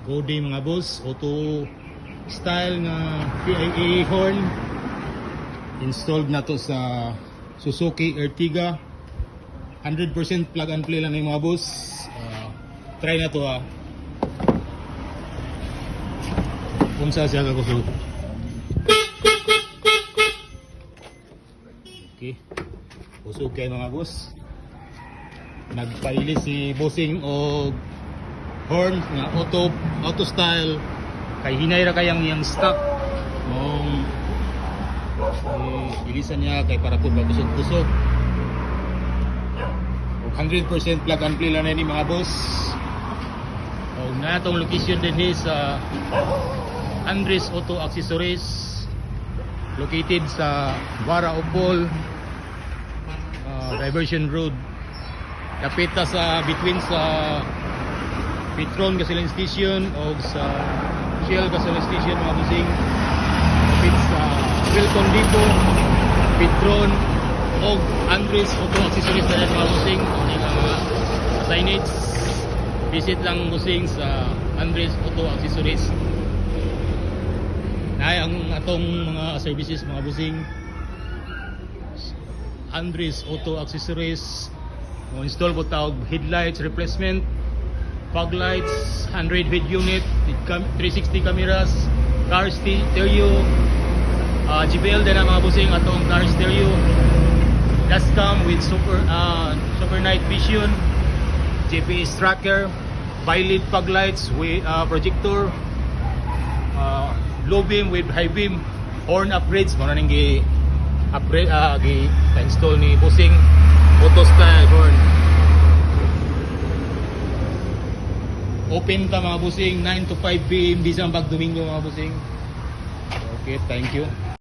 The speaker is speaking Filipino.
Gode mga boss, auto style nga PIA horn. Installed na to sa Suzuki Ertiga. 100% plug and play lang yung mga boss. Try na to ha. Kung saan siya kakusog. Okay. Kusog kayo mga boss. Nagpaili si bossing o horn nga auto style kay hinay ra kayang yang stock mong ilisan niya kay para po makusog-kusog. 100% plug and play lang na ni mga boss. O na itong location din sa Andres Auto Accessories, located sa Vara Opol, Diversion Road. Kapit sa between sa Petron Gasoline Station o sa Shell Gasoline Station mga busing. Kapit sa Wilcon Depot, Petron o Andres Auto Accessories na mga busing. Mga signage, visit lang busing sa Andres Auto Accessories. Ay ang atong mga services mga busing. Andres Auto Accessories, install po tawag headlights replacement, fog lights, 100 head unit, 360 cameras, car stereo, GBL din ang mga busing atong car stereo, dashcam with super night vision, GPS tracker, bi-LED fog lights with projector, low beam with high beam, horn upgrades mo na nang upgrade install ni busing auto style horn. Open ta mga busing 9 to 5 PM Bisang pag Domingo mga busing. Okay, thank you.